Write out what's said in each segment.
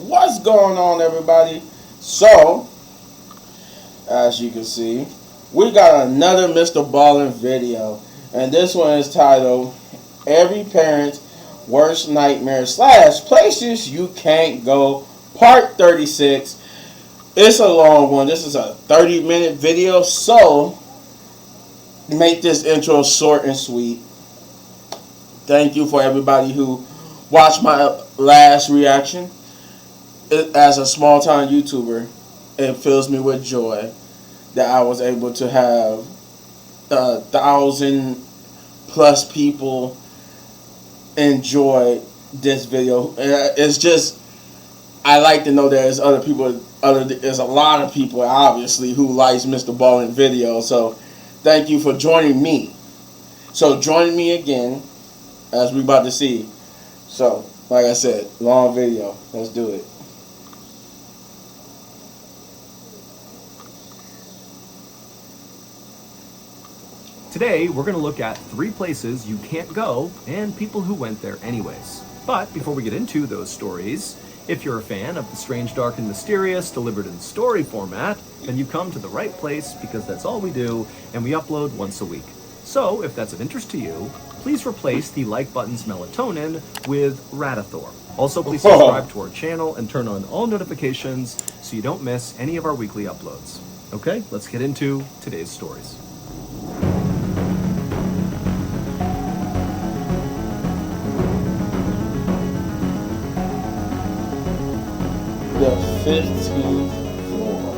What's going on, everybody? So, as you can see, we got another Mr. Ballen video, and this one is titled Every Parent's Worst Nightmare / Places You Can't Go, Part 36. It's a long one. This is a 30-minute video, so make this intro short and sweet. Thank you for everybody who watched my last reaction. As a small-time YouTuber, it fills me with joy that I was able to have 1,000+ people enjoy this video. It's just, I like to know there's other people, there's a lot of people obviously who likes Mr. Ballen video. So thank you for joining me. So join me again as we about to see. So like I said, long video. Let's do it. Today, we're going to look at 3 places you can't go and people who went there anyways. But before we get into those stories, if you're a fan of the strange, dark, and mysterious delivered in story format, then you've come to the right place because that's all we do, and we upload once a week. So, if that's of interest to you, please replace the like button's melatonin with Radithor. Also, please subscribe to our channel and turn on all notifications so you don't miss any of our weekly uploads. Okay, let's get into today's stories. The 15th floor.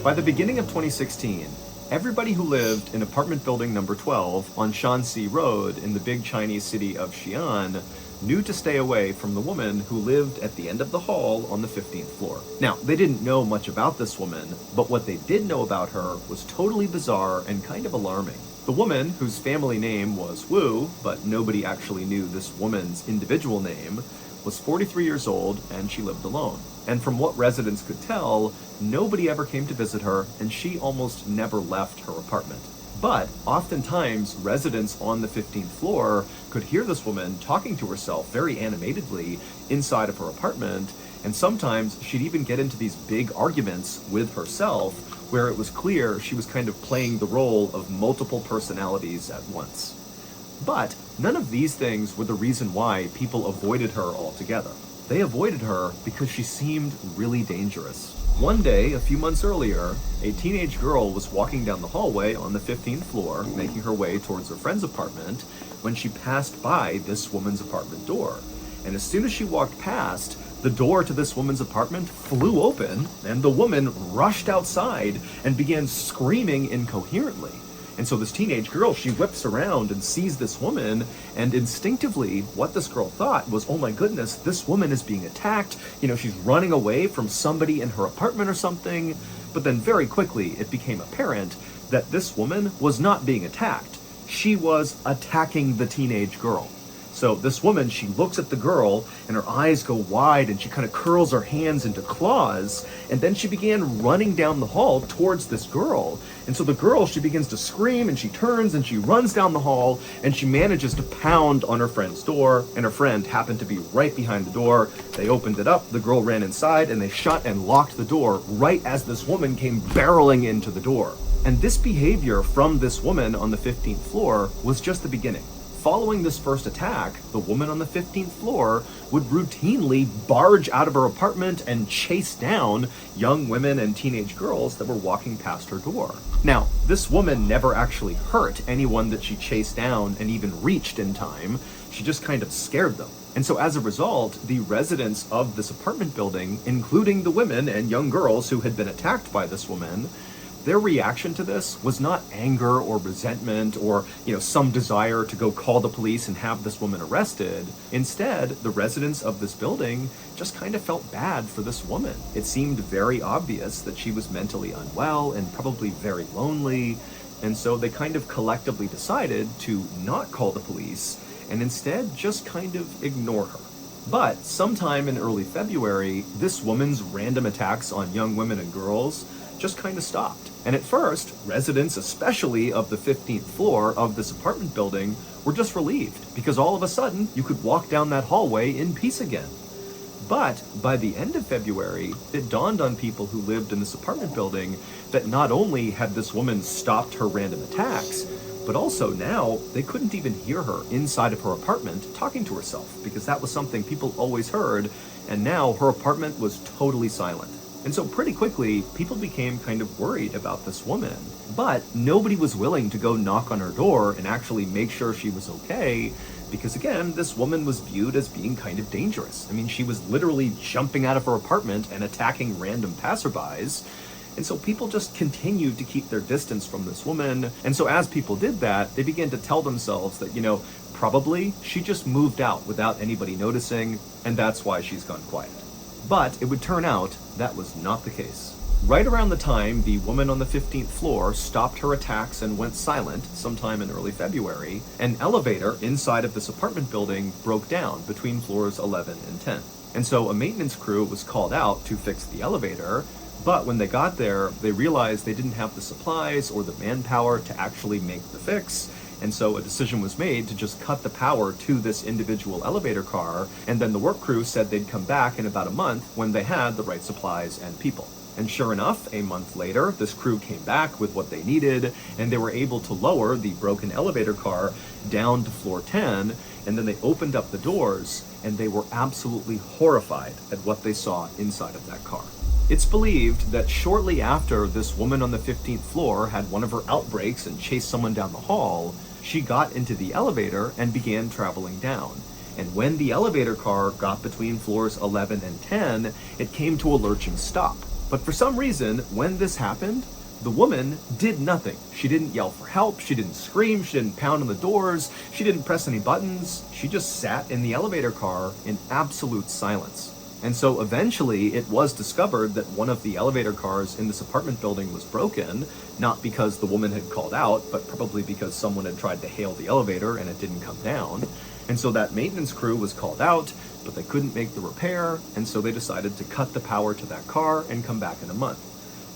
By the beginning of 2016, everybody who lived in apartment building number 12 on Shanxi Road in the big Chinese city of Xi'an knew to stay away from the woman who lived at the end of the hall on the 15th floor. Now, they didn't know much about this woman, but what they did know about her was totally bizarre and kind of alarming. The woman, whose family name was Wu, but nobody actually knew this woman's individual name, was 43 years old, and she lived alone. And from what residents could tell, nobody ever came to visit her, and she almost never left her apartment. But oftentimes, residents on the 15th floor could hear this woman talking to herself very animatedly inside of her apartment, and sometimes she'd even get into these big arguments with herself, where it was clear she was kind of playing the role of multiple personalities at once. But none of these things were the reason why people avoided her altogether. They avoided her because she seemed really dangerous. One day, a few months earlier, a teenage girl was walking down the hallway on the 15th floor, making her way towards her friend's apartment, when she passed by this woman's apartment door. And as soon as she walked past, the door to this woman's apartment flew open, and the woman rushed outside and began screaming incoherently. And so this teenage girl, she whips around and sees this woman, and instinctively, what this girl thought was, oh my goodness, this woman is being attacked. You know, she's running away from somebody in her apartment or something. But then very quickly, it became apparent that this woman was not being attacked. She was attacking the teenage girl. So this woman, she looks at the girl and her eyes go wide and she kind of curls her hands into claws, and then she began running down the hall towards this girl. And so the girl, she begins to scream and she turns and she runs down the hall and she manages to pound on her friend's door, and her friend happened to be right behind the door. They opened it up, the girl ran inside, and they shut and locked the door right as this woman came barreling into the door. And this behavior from this woman on the 15th floor was just the beginning. Following this first attack, the woman on the 15th floor would routinely barge out of her apartment and chase down young women and teenage girls that were walking past her door. Now, this woman never actually hurt anyone that she chased down and even reached in time. She just kind of scared them. And so as a result, the residents of this apartment building, including the women and young girls who had been attacked by this woman, their reaction to this was not anger or resentment or, some desire to go call the police and have this woman arrested. Instead, the residents of this building just kind of felt bad for this woman. It seemed very obvious that she was mentally unwell and probably very lonely. And so they kind of collectively decided to not call the police and instead just kind of ignore her. But sometime in early February, this woman's random attacks on young women and girls just kind of stopped. And at first, residents, especially of the 15th floor of this apartment building, were just relieved because all of a sudden you could walk down that hallway in peace again. But by the end of February, it dawned on people who lived in this apartment building that not only had this woman stopped her random attacks, but also now they couldn't even hear her inside of her apartment talking to herself, because that was something people always heard, and now her apartment was totally silent. And so pretty quickly, people became kind of worried about this woman. But nobody was willing to go knock on her door and actually make sure she was okay, because again, this woman was viewed as being kind of dangerous. I mean, she was literally jumping out of her apartment and attacking random passerbys. And so people just continued to keep their distance from this woman. And so as people did that, they began to tell themselves that, probably she just moved out without anybody noticing, and that's why she's gone quiet. But it would turn out that was not the case. Right around the time the woman on the 15th floor stopped her attacks and went silent, sometime in early February, an elevator inside of this apartment building broke down between floors 11 and 10. And so a maintenance crew was called out to fix the elevator, but when they got there, they realized they didn't have the supplies or the manpower to actually make the fix. And so a decision was made to just cut the power to this individual elevator car, and then the work crew said they'd come back in about a month when they had the right supplies and people. And sure enough, a month later, this crew came back with what they needed, and they were able to lower the broken elevator car down to floor 10, and then they opened up the doors, and they were absolutely horrified at what they saw inside of that car. It's believed that shortly after this woman on the 15th floor had one of her outbreaks and chased someone down the hall, she got into the elevator and began traveling down. And when the elevator car got between floors 11 and 10, it came to a lurching stop. But for some reason, when this happened, the woman did nothing. She didn't yell for help, she didn't scream, she didn't pound on the doors, she didn't press any buttons. She just sat in the elevator car in absolute silence. And so eventually it was discovered that one of the elevator cars in this apartment building was broken, not because the woman had called out, but probably because someone had tried to hail the elevator and it didn't come down. And so that maintenance crew was called out, but they couldn't make the repair, and so they decided to cut the power to that car and come back in a month.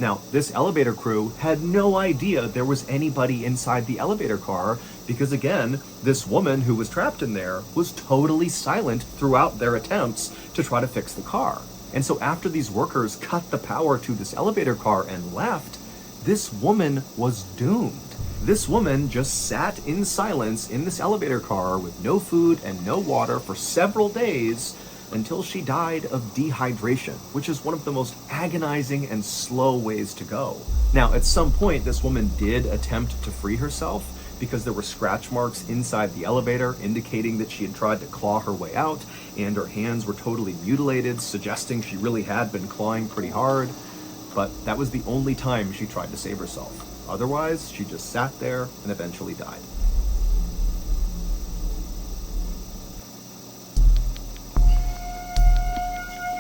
Now, this elevator crew had no idea there was anybody inside the elevator car because, again, this woman who was trapped in there was totally silent throughout their attempts to try to fix the car. And so after these workers cut the power to this elevator car and left, this woman was doomed. This woman just sat in silence in this elevator car with no food and no water for several days until she died of dehydration, which is one of the most agonizing and slow ways to go. Now, at some point, this woman did attempt to free herself because there were scratch marks inside the elevator indicating that she had tried to claw her way out, and her hands were totally mutilated, suggesting she really had been clawing pretty hard. But that was the only time she tried to save herself. Otherwise, she just sat there and eventually died.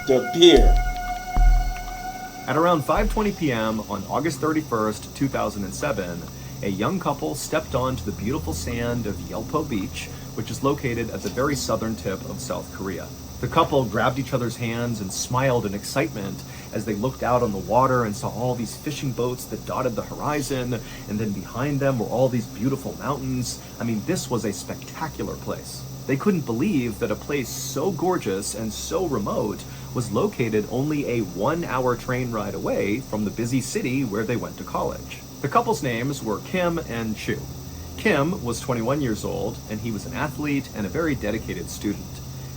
The pier. At around 5:20 p.m. on August 31st, 2007, a young couple stepped onto the beautiful sand of Yelo Beach, which is located at the very southern tip of South Korea. The couple grabbed each other's hands and smiled in excitement as they looked out on the water and saw all these fishing boats that dotted the horizon, and then behind them were all these beautiful mountains. I mean, this was a spectacular place. They couldn't believe that a place so gorgeous and so remote was located only a 1-hour train ride away from the busy city where they went to college. The couple's names were Kim and Chu. Kim was 21 years old, and he was an athlete and a very dedicated student.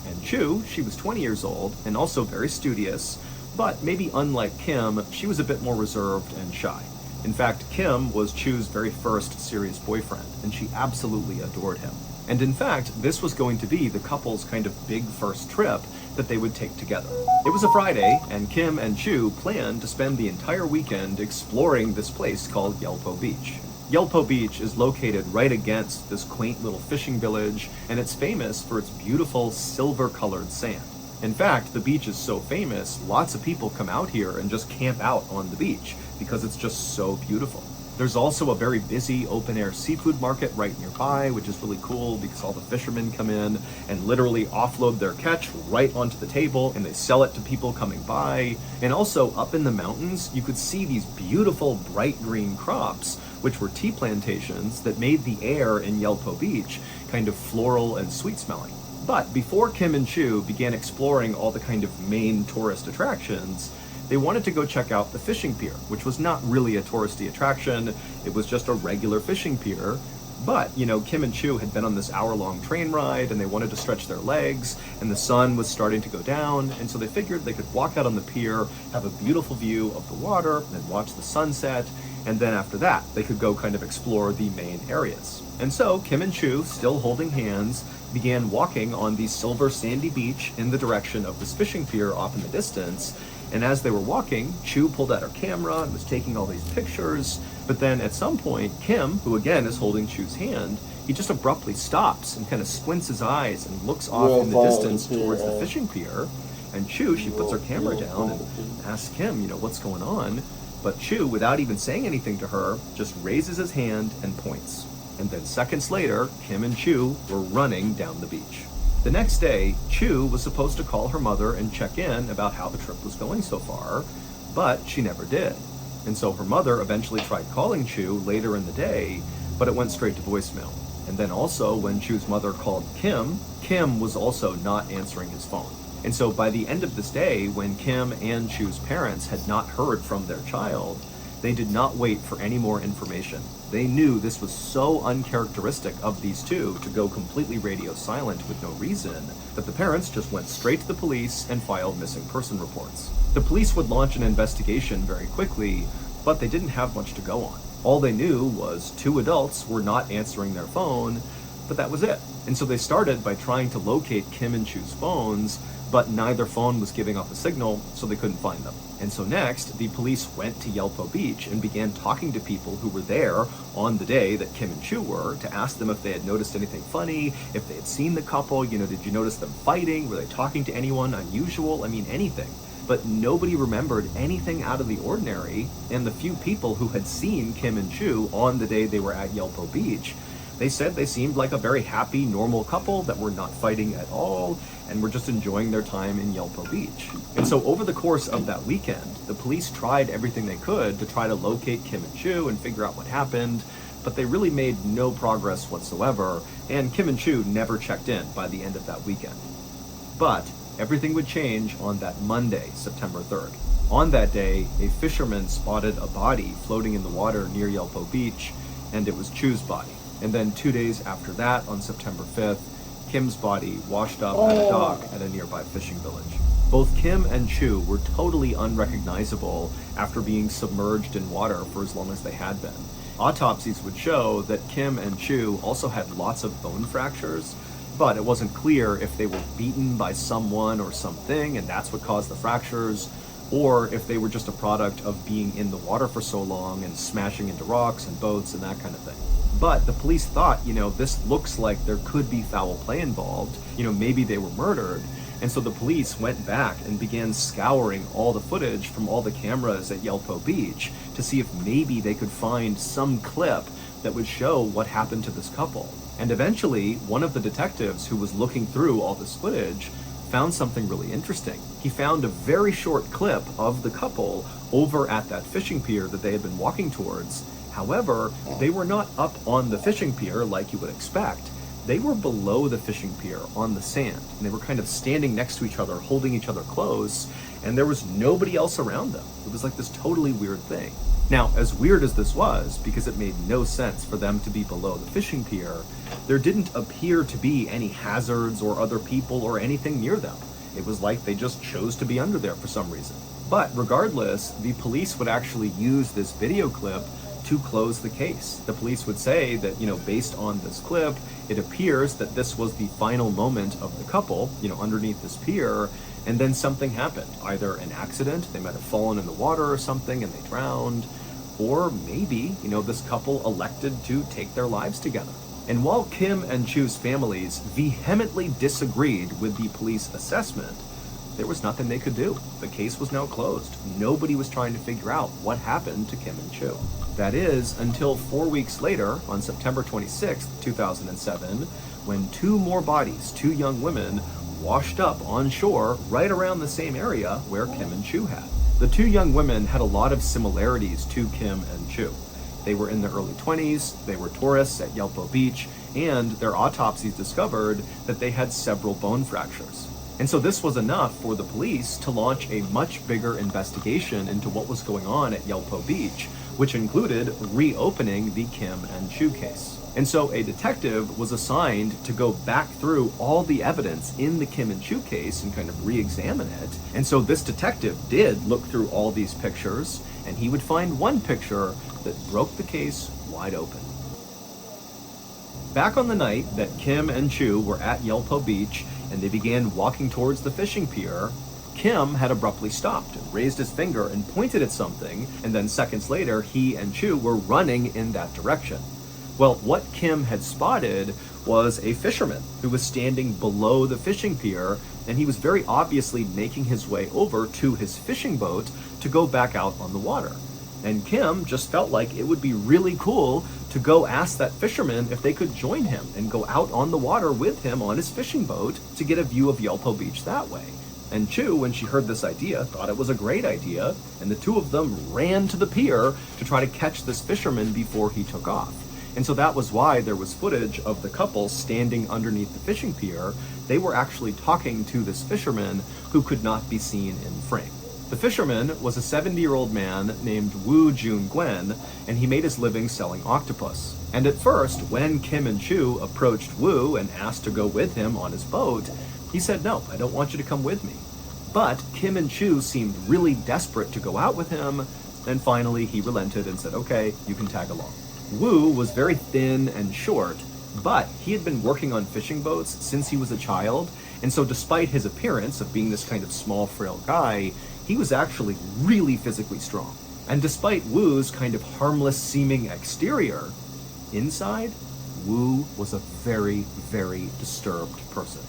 And Chu, she was 20 years old and also very studious, but maybe unlike Kim, she was a bit more reserved and shy. In fact, Kim was Chu's very first serious boyfriend, and she absolutely adored him. And in fact, this was going to be the couple's kind of big first trip that they would take together. It was a Friday, and Kim and Chu planned to spend the entire weekend exploring this place called Yelo Beach. Yelo Beach is located right against this quaint little fishing village, and it's famous for its beautiful silver-colored sand. In fact, the beach is so famous, lots of people come out here and just camp out on the beach because it's just so beautiful. There's also a very busy open-air seafood market right nearby, which is really cool because all the fishermen come in and literally offload their catch right onto the table, and they sell it to people coming by. And also up in the mountains, you could see these beautiful bright green crops, which were tea plantations that made the air in Yelo Beach kind of floral and sweet smelling. But before Kim and Chu began exploring all the kind of main tourist attractions, they wanted to go check out the fishing pier, which was not really a touristy attraction. It was just a regular fishing pier. But, Kim and Chu had been on this hour-long train ride and they wanted to stretch their legs, and the sun was starting to go down, and so they figured they could walk out on the pier, have a beautiful view of the water, and watch the sunset, and then after that, they could go kind of explore the main areas. And so Kim and Chu, still holding hands, began walking on the silver sandy beach in the direction of this fishing pier off in the distance. And as they were walking, Chu pulled out her camera and was taking all these pictures. But then at some point, Kim, who again is holding Chu's hand, he just abruptly stops and kind of squints his eyes and looks off in the distance towards the fishing pier. And Chu, she puts her camera down and asks Kim, what's going on? But Chu, without even saying anything to her, just raises his hand and points. And then seconds later, Kim and Chu were running down the beach. The next day, Chu was supposed to call her mother and check in about how the trip was going so far, but she never did. And so her mother eventually tried calling Chu later in the day, but it went straight to voicemail. And then also when Chu's mother called Kim, Kim was also not answering his phone. And so by the end of this day, when Kim and Chu's parents had not heard from their child, they did not wait for any more information. They knew this was so uncharacteristic of these two to go completely radio silent with no reason that the parents just went straight to the police and filed missing person reports. The police would launch an investigation very quickly, but they didn't have much to go on. All they knew was 2 adults were not answering their phone, but that was it. And so they started by trying to locate Kim and Chu's phones, but neither phone was giving off a signal, so they couldn't find them. And so next, the police went to Yelpo Beach and began talking to people who were there on the day that Kim and Chu were to ask them if they had noticed anything funny, if they had seen the couple, did you notice them fighting? Were they talking to anyone unusual? Anything. But nobody remembered anything out of the ordinary, and the few people who had seen Kim and Chu on the day they were at Yelpo Beach, they said they seemed like a very happy, normal couple that were not fighting at all and were just enjoying their time in Yelpo Beach. And so over the course of that weekend, the police tried everything they could to try to locate Kim and Chu and figure out what happened, but they really made no progress whatsoever, and Kim and Chu never checked in by the end of that weekend. But everything would change on that Monday, September 3rd. On that day, a fisherman spotted a body floating in the water near Yelpo Beach, and it was Chu's body. And then 2 days after that, on September 5th, Kim's body washed up at a dock at a nearby fishing village. Both Kim and Chu were totally unrecognizable after being submerged in water for as long as they had been. Autopsies would show that Kim and Chu also had lots of bone fractures, but it wasn't clear if they were beaten by someone or something and that's what caused the fractures, or if they were just a product of being in the water for so long and smashing into rocks and boats and that kind of thing. But the police thought, this looks like there could be foul play involved. Maybe they were murdered. And so the police went back and began scouring all the footage from all the cameras at Yelpo Beach to see if maybe they could find some clip that would show what happened to this couple. And eventually, one of the detectives who was looking through all this footage found something really interesting. He found a very short clip of the couple over at that fishing pier that they had been walking towards. However, they were not up on the fishing pier like you would expect. They were below the fishing pier on the sand, and they were kind of standing next to each other, holding each other close, and there was nobody else around them. It was like this totally weird thing. Now, as weird as this was, because it made no sense for them to be below the fishing pier, there didn't appear to be any hazards or other people or anything near them. It was like they just chose to be under there for some reason. But regardless, the police would actually use this video clip to close the case. The police would say that, based on this clip, it appears that this was the final moment of the couple, underneath this pier, and then something happened. Either an accident, they might have fallen in the water or something and they drowned, or maybe, this couple elected to take their lives together. And while Kim and Chu's families vehemently disagreed with the police assessment, there was nothing they could do. The case was now closed. Nobody was trying to figure out what happened to Kim and Chu. That is, until 4 weeks later, on September 26, 2007, when 2 more bodies, 2 young women, washed up on shore right around the same area where Kim and Chu had. The 2 young women had a lot of similarities to Kim and Chu. They were in their early 20s, they were tourists at Yelpo Beach, and their autopsies discovered that they had several bone fractures. And so this was enough for the police to launch a much bigger investigation into what was going on at Yelpo Beach, which included reopening the Kim and Chu case. And so a detective was assigned to go back through all the evidence in the Kim and Chu case and kind of re-examine it. And so this detective did look through all these pictures, and he would find one picture that broke the case wide open. Back on the night that Kim and Chu were at Yelpo Beach and they began walking towards the fishing pier, Kim had abruptly stopped and raised his finger and pointed at something, and then seconds later, he and Chu were running in that direction. Well, what Kim had spotted was a fisherman who was standing below the fishing pier, and he was very obviously making his way over to his fishing boat to go back out on the water. And Kim just felt like it would be really cool to go ask that fisherman if they could join him and go out on the water with him on his fishing boat to get a view of Yelpo Beach that way. And Chu, when she heard this idea, thought it was a great idea, and the two of them ran to the pier to try to catch this fisherman before he took off. And so that was why there was footage of the couple standing underneath the fishing pier. They were actually talking to this fisherman who could not be seen in frame. The fisherman was a 70-year-old man named Wu Jun Gwen, and he made his living selling octopus. And at first, when Kim and Chu approached Wu and asked to go with him on his boat, he said, "No, I don't want you to come with me." But Kim and Chu seemed really desperate to go out with him, and finally he relented and said, "Okay, you can tag along." Wu was very thin and short, but he had been working on fishing boats since he was a child, and so despite his appearance of being this kind of small, frail guy, he was actually really physically strong. And despite Wu's kind of harmless-seeming exterior, inside, Wu was a very, very disturbed person.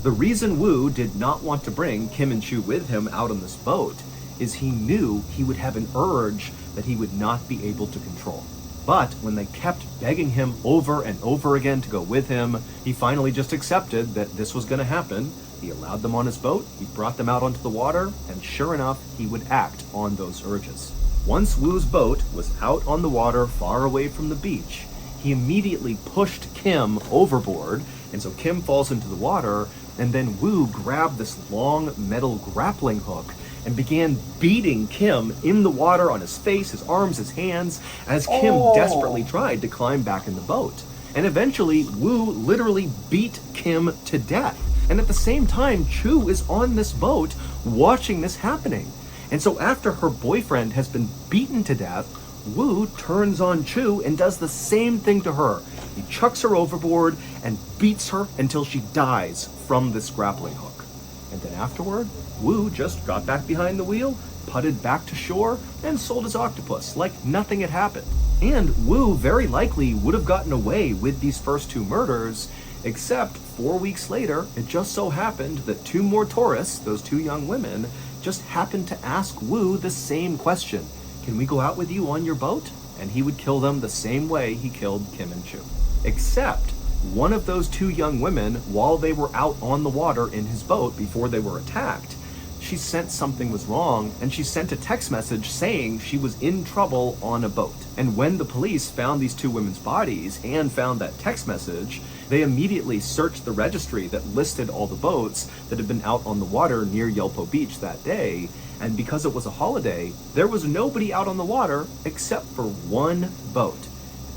The reason Wu did not want to bring Kim and Chu with him out on this boat is he knew he would have an urge that he would not be able to control. But when they kept begging him over and over again to go with him, he finally just accepted that this was going to happen. He allowed them on his boat, he brought them out onto the water, and sure enough, he would act on those urges. Once Wu's boat was out on the water far away from the beach, he immediately pushed Kim overboard, and so Kim falls into the water, and then Wu grabbed this long metal grappling hook and began beating Kim in the water on his face, his arms, his hands, as Kim desperately tried to climb back in the boat. And eventually, Wu literally beat Kim to death. And at the same time, Chu is on this boat watching this happening. And so after her boyfriend has been beaten to death, Wu turns on Chu and does the same thing to her. He chucks her overboard and beats her until she dies from this grappling hook. And then afterward, Wu just got back behind the wheel, putted back to shore, and sold his octopus like nothing had happened. And Wu very likely would have gotten away with these first two murders, except 4 weeks later, it just so happened that two more tourists, those two young women, just happened to ask Wu the same question. "Can we go out with you on your boat?" And he would kill them the same way he killed Kim and Chu. Except one of those two young women, while they were out on the water in his boat before they were attacked, she sensed something was wrong, and she sent a text message saying she was in trouble on a boat. And when the police found these two women's bodies and found that text message, they immediately searched the registry that listed all the boats that had been out on the water near Yelpo Beach that day. And because it was a holiday, there was nobody out on the water except for one boat.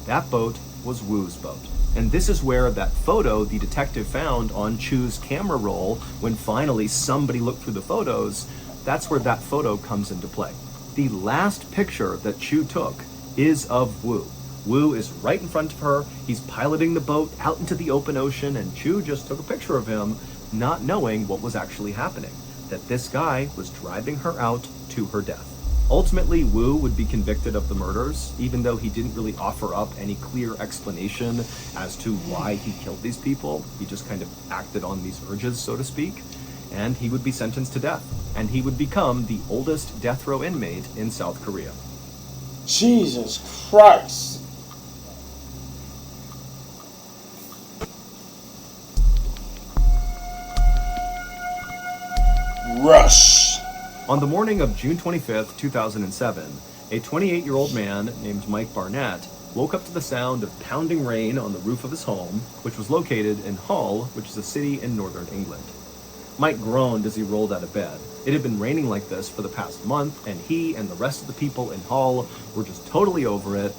That boat was Wu's boat. And this is where that photo the detective found on Chu's camera roll, when finally somebody looked through the photos, that's where that photo comes into play. The last picture that Chu took is of Wu. Wu is right in front of her, he's piloting the boat out into the open ocean, and Chu just took a picture of him, not knowing what was actually happening, that this guy was driving her out to her death. Ultimately, Wu would be convicted of the murders, even though he didn't really offer up any clear explanation as to why he killed these people. He just kind of acted on these urges, so to speak, and he would be sentenced to death, and he would become the oldest death row inmate in South Korea. Jesus Christ. Rush. On the morning of June 25th, 2007, A 28-year-old man named Mike Barnett woke up to the sound of pounding rain on the roof of his home, which was located in Hull, which is a city in northern England. Mike groaned as he rolled out of bed. It had been raining like this for the past month, and he and the rest of the people in Hull were just totally over it.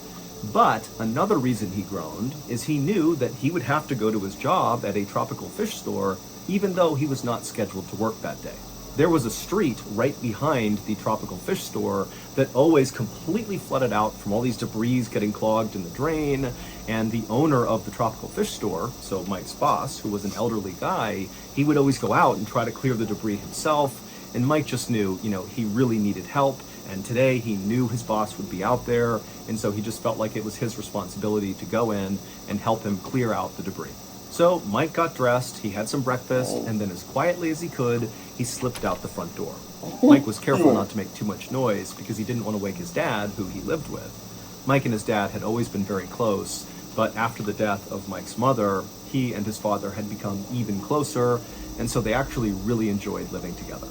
But another reason he groaned is he knew that he would have to go to his job at a tropical fish store, even though he was not scheduled to work that day. There was a street right behind the tropical fish store that always completely flooded out from all these debris getting clogged in the drain, and the owner of the tropical fish store, so Mike's boss, who was an elderly guy, he would always go out and try to clear the debris himself, and Mike just knew, he really needed help, and today he knew his boss would be out there, and so he just felt like it was his responsibility to go in and help him clear out the debris. So Mike got dressed, he had some breakfast, and then as quietly as he could, he slipped out the front door. Mike was careful not to make too much noise because he didn't want to wake his dad, who he lived with. Mike and his dad had always been very close, but after the death of Mike's mother, he and his father had become even closer, and so they actually really enjoyed living together.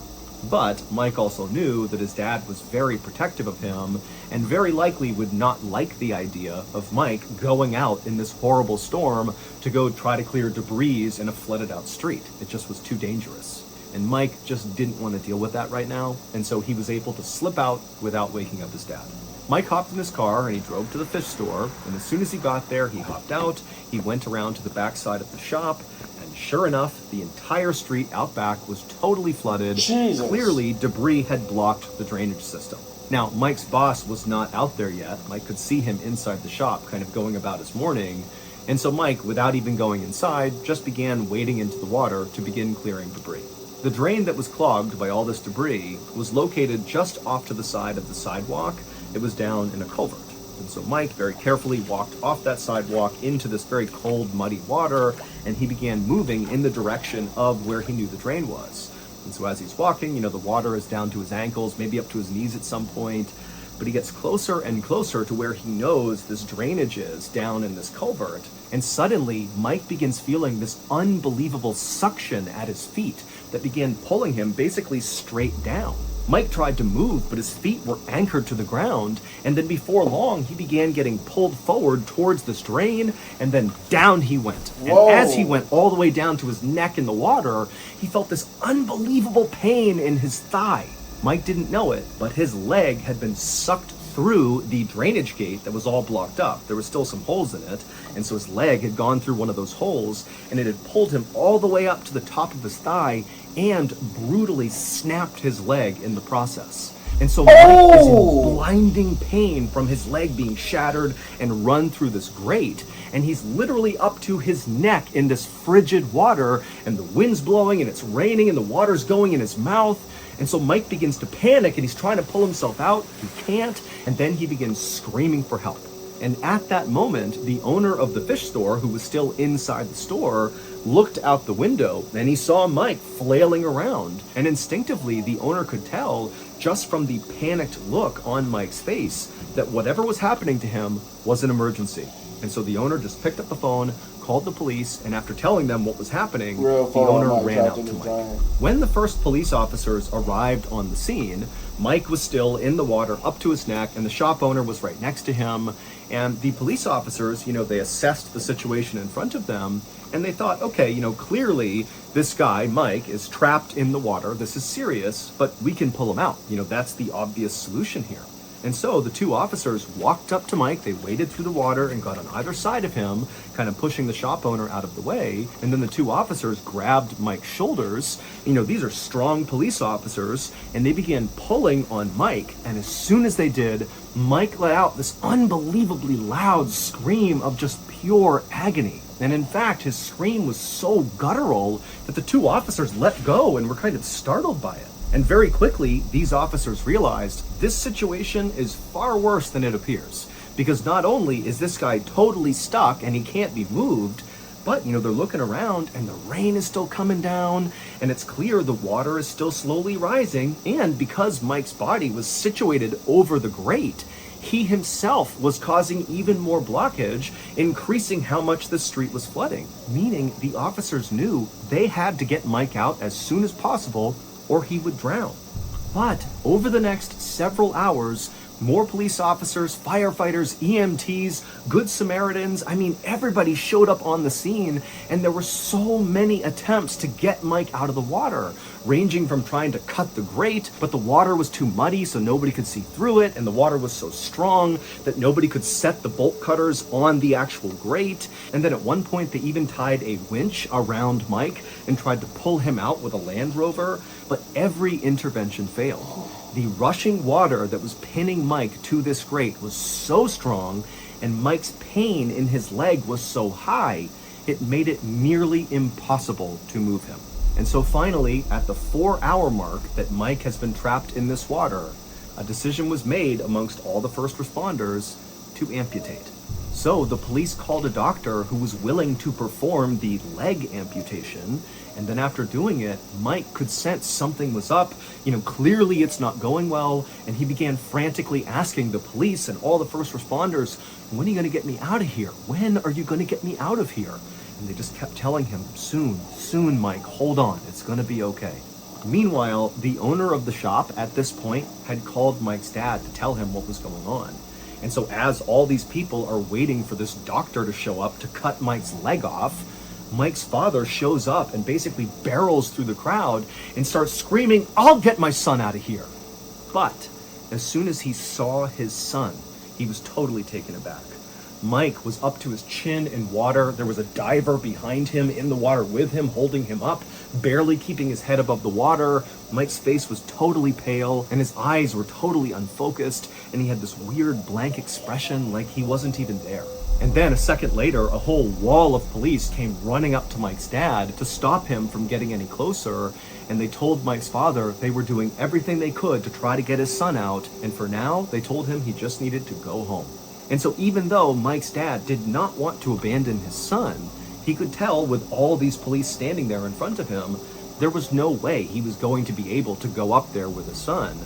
But Mike also knew that his dad was very protective of him and very likely would not like the idea of Mike going out in this horrible storm to go try to clear debris in a flooded out street. It just was too dangerous. And Mike just didn't want to deal with that right now, and so he was able to slip out without waking up his dad. Mike hopped in his car and he drove to the fish store, and as soon as he got there, he hopped out, he went around to the back side of the shop, and sure enough, the entire street out back was totally flooded. Jesus. Clearly, debris had blocked the drainage system. Now, Mike's boss was not out there yet. Mike could see him inside the shop, kind of going about his morning, and so Mike, without even going inside, just began wading into the water to begin clearing debris. The drain that was clogged by all this debris was located just off to the side of the sidewalk. It was down in a culvert. And so Mike very carefully walked off that sidewalk into this very cold, muddy water, and he began moving in the direction of where he knew the drain was. And so as he's walking, the water is down to his ankles, maybe up to his knees at some point, but he gets closer and closer to where he knows this drainage is down in this culvert. And suddenly, Mike begins feeling this unbelievable suction at his feet that began pulling him basically straight down. Mike tried to move, but his feet were anchored to the ground, and then before long, he began getting pulled forward towards this drain, and then down he went. Whoa. And as he went all the way down to his neck in the water, he felt this unbelievable pain in his thigh. Mike didn't know it, but his leg had been sucked through the drainage gate that was all blocked up. There was still some holes in it, and so his leg had gone through one of those holes, and it had pulled him all the way up to the top of his thigh and brutally snapped his leg in the process. And so Mike is in blinding pain from his leg being shattered and run through this grate, and he's literally up to his neck in this frigid water, and the wind's blowing and it's raining and the water's going in his mouth. And so Mike begins to panic and he's trying to pull himself out. He can't. And then he begins screaming for help. And at that moment, the owner of the fish store, who was still inside the store, looked out the window and he saw Mike flailing around. And instinctively, the owner could tell just from the panicked look on Mike's face that whatever was happening to him was an emergency. And so the owner just picked up the phone, called the police, and after telling them what was happening, the owner ran out to Mike. When the first police officers arrived on the scene, Mike was still in the water up to his neck, and the shop owner was right next to him. And the police officers, they assessed the situation in front of them, and they thought, okay, clearly this guy, Mike, is trapped in the water. This is serious, but we can pull him out. That's the obvious solution here. And so the two officers walked up to Mike, they waded through the water and got on either side of him, kind of pushing the shop owner out of the way. And then the two officers grabbed Mike's shoulders. These are strong police officers, and they began pulling on Mike. And as soon as they did, Mike let out this unbelievably loud scream of just pure agony. And in fact, his scream was so guttural that the two officers let go and were kind of startled by it. And very quickly, these officers realized this situation is far worse than it appears. Because not only is this guy totally stuck and he can't be moved, but, they're looking around and the rain is still coming down and it's clear the water is still slowly rising. And because Mike's body was situated over the grate, he himself was causing even more blockage, increasing how much the street was flooding. Meaning the officers knew they had to get Mike out as soon as possible or he would drown. But over the next several hours, More police officers, firefighters, EMTs, Good Samaritans, I mean, everybody showed up on the scene, and there were so many attempts to get Mike out of the water, ranging from trying to cut the grate, but the water was too muddy so nobody could see through it, and the water was so strong that nobody could set the bolt cutters on the actual grate. And then at one point they even tied a winch around Mike and tried to pull him out with a Land Rover, but every intervention failed. The rushing water that was pinning Mike to this grate was so strong, and Mike's pain in his leg was so high, it made it nearly impossible to move him. And so finally, at the 4-hour mark that Mike has been trapped in this water, a decision was made amongst all the first responders to amputate. So the police called a doctor who was willing to perform the leg amputation. And then after doing it, Mike could sense something was up. Clearly it's not going well. And he began frantically asking the police and all the first responders, when are you going to get me out of here? When are you going to get me out of here? And they just kept telling him, soon, Mike, hold on, it's going to be okay. Meanwhile, the owner of the shop at this point had called Mike's dad to tell him what was going on. And so as all these people are waiting for this doctor to show up to cut Mike's leg off, Mike's father shows up and basically barrels through the crowd and starts screaming, "I'll get my son out of here." But as soon as he saw his son, he was totally taken aback. Mike was up to his chin in water. There was a diver behind him in the water with him, holding him up, barely keeping his head above the water. Mike's face was totally pale, and his eyes were totally unfocused, and he had this weird blank expression like he wasn't even there. And then a second later, a whole wall of police came running up to Mike's dad to stop him from getting any closer, and they told Mike's father they were doing everything they could to try to get his son out, and for now, they told him he just needed to go home. And so even though Mike's dad did not want to abandon his son, he could tell with all these police standing there in front of him, there was no way he was going to be able to go up there with his son.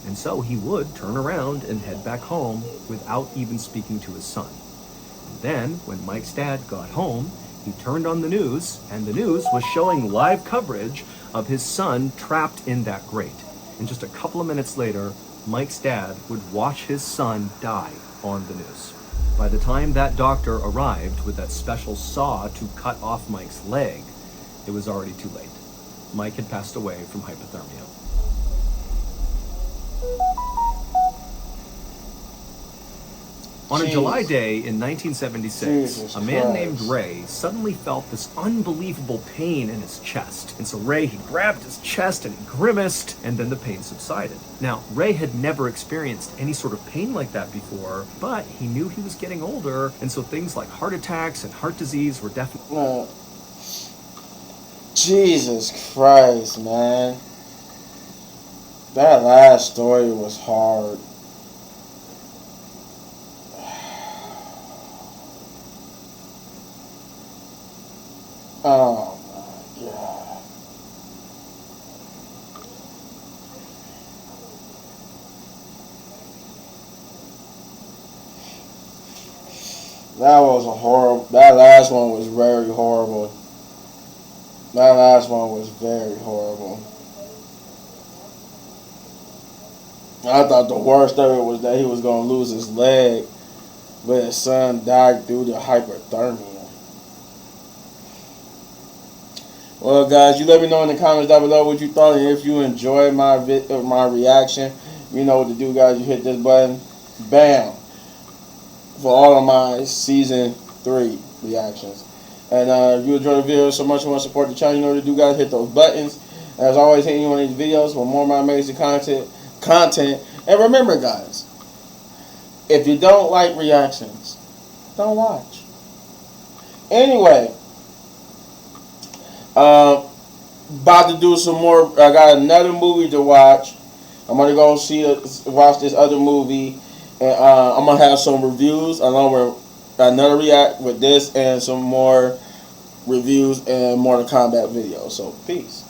And so he would turn around and head back home without even speaking to his son. And then, when Mike's dad got home, he turned on the news, and the news was showing live coverage of his son trapped in that grate. And just a couple of minutes later, Mike's dad would watch his son die on the news. By the time that doctor arrived with that special saw to cut off Mike's leg, it was already too late. Mike had passed away from hypothermia. On a July day in 1976, a man named Ray suddenly felt this unbelievable pain in his chest. And so Ray, he grabbed his chest and he grimaced, and then the pain subsided. Now, Ray had never experienced any sort of pain like that before, but he knew he was getting older, and so things like heart attacks and heart disease were definitely... Jesus Christ, man. That last story was hard. Oh my God. That was a horrible. That last one was very horrible. That last one was very horrible. I thought the worst of it was that he was going to lose his leg, but his son died due to hypothermia. Well, guys, you let me know in the comments down below what you thought, and if you enjoyed my reaction, you know what to do, guys. You hit this button, bam, for all of my season 3 reactions. And if you enjoyed the video so much and want to support the channel, you know what to do, guys. Hit those buttons. As always, hit any one of these videos for more of my amazing content. And remember, guys, if you don't like reactions, don't watch. Anyway, about to do some more. I got another movie to watch. I'm gonna go watch this other movie, and I'm gonna have some reviews along with another react with this and some more reviews and Mortal Kombat videos. So peace.